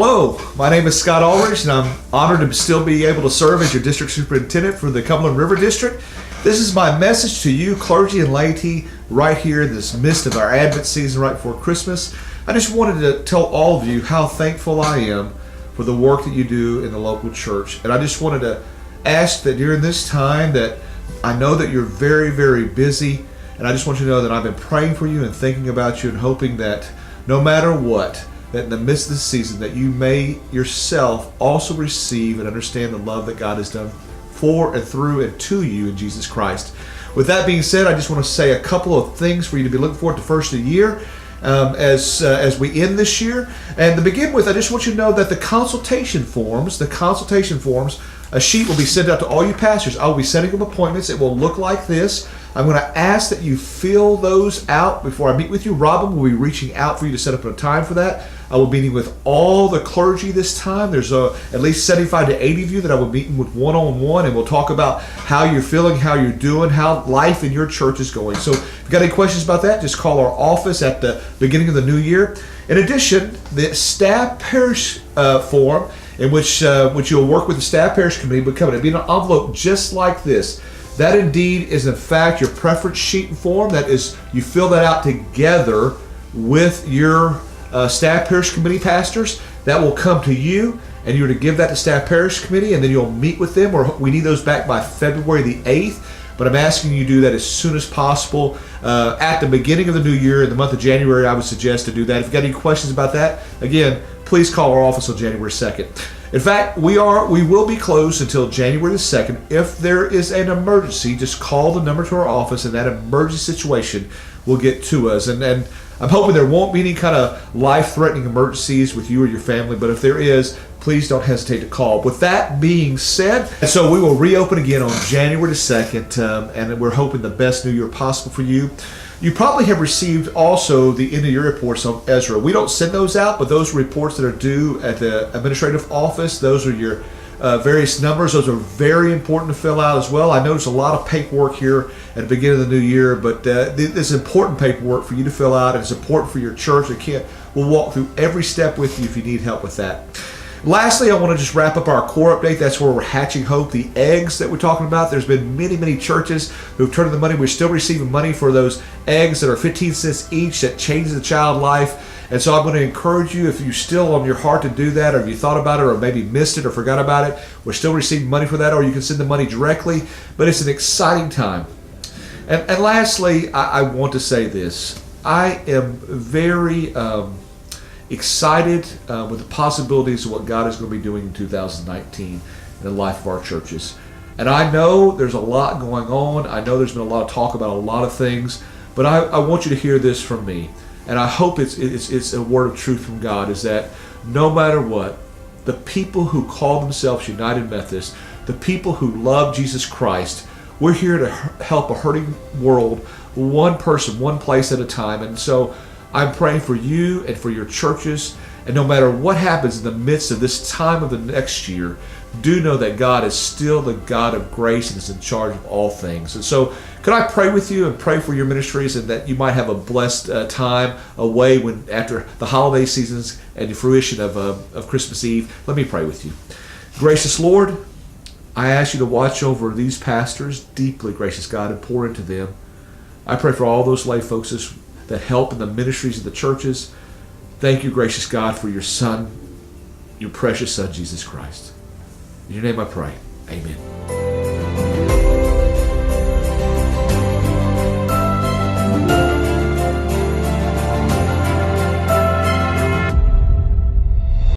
Hello, my name is Scott Ulrich, and I'm honored to still be able to serve as your district superintendent for the Cumberland River District. This is my message to you, clergy and laity, right here in this midst of our Advent season, right before Christmas. I just wanted to tell all of you how thankful I am for the work that you do in the local church. And I just wanted to ask that during this time that I know that you're very, very busy, and I just want you to know that I've been praying for you and thinking about you and hoping that no matter what, that in the midst of this season that you may yourself also receive and understand the love that God has done for and through and to you in Jesus Christ. With that being said, I just want to say a couple of things for you to be looking forward to first of the year as we end this year. And to begin with, I just want you to know that the consultation forms, a sheet will be sent out to all you pastors. I will be sending them appointments. It will look like this. I'm going to ask that you fill those out before I meet with you. Robin will be reaching out for you to set up a time for that. I will be meeting with all the clergy this time. There's at least 75 to 80 of you that I will be meeting with one-on-one, and we'll talk about how you're feeling, how you're doing, how life in your church is going. So if you've got any questions about that, just call our office at the beginning of the new year. In addition, the staff parish form, in which you'll work with the staff parish committee, will come in. It'll be in an envelope just like this. That indeed is in fact your preference sheet and form. That is, you fill that out together with your staff parish committee pastors. That will come to you, and you're to give that to staff parish committee, and then you'll meet with them. Or we need those back by February the 8th. But I'm asking you to do that as soon as possible. At the beginning of the new year, in the month of January, I would suggest to do that. If you've got any questions about that, again, please call our office on January 2nd. In fact, we will be closed until January the 2nd. If there is an emergency, just call the number to our office, and that emergency situation will get to us. And I'm hoping there won't be any kind of life-threatening emergencies with you or your family, but if there is, please don't hesitate to call. With that being said, so we will reopen again on January the 2nd, and we're hoping the best new year possible for you. You probably have received also the end of year reports on Ezra. We don't send those out, but those reports that are due at the administrative office, those are your various numbers. Those are very important to fill out as well. I know there's a lot of paperwork here at the beginning of the new year, but this is important paperwork for you to fill out, and it's important for your church. We'll walk through every step with you if you need help with that. Lastly, I want to just wrap up our core update. That's where we're hatching hope. The eggs that we're talking about, there's been many, many churches who've turned in the money. We're still receiving money for those eggs that are 15 cents each that changes the child life. And so I'm going to encourage you, if you still on your heart to do that, or if you thought about it or maybe missed it or forgot about it, we're still receiving money for that, or you can send the money directly. But it's an exciting time. And lastly, I want to say this. I am very excited with the possibilities of what God is going to be doing in 2019 in the life of our churches. And I know there's a lot going on. I know there's been a lot of talk about a lot of things, but I want you to hear this from me. And I hope it's a word of truth from God, is that no matter what, the people who call themselves United Methodists, the people who love Jesus Christ, we're here to help a hurting world, one person, one place at a time. And so I'm praying for you and for your churches, and no matter what happens in the midst of this time of the next year, do know that God is still the God of grace and is in charge of all things. And so could I pray with you and pray for your ministries, and that you might have a blessed time away after the holiday seasons and the fruition of Christmas Eve? Let me pray with you. Gracious Lord, I ask you to watch over these pastors deeply, gracious God, and pour into them. I pray for all those lay folks that help in the ministries of the churches. Thank you, gracious God, for your Son, your precious Son, Jesus Christ. In your name I pray. Amen.